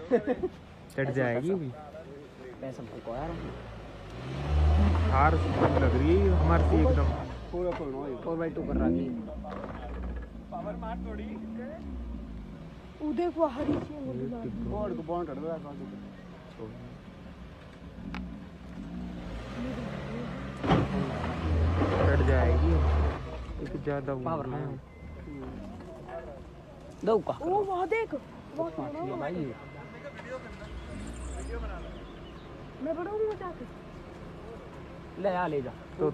चढ़ जाएगी भी। पैसा को यार हार लग रही है हमारे से एकदम। 4x2 कर रहा है। पावर मार थोड़ी वो देखो हरी सी बोर्ड को बॉन्ड कर दो यार। चढ़ जाएगी एक ज्यादा पावर है। दो का ओ वहां देख भाई मैं बढ़ाऊंगा जाके ले आ ले जा तो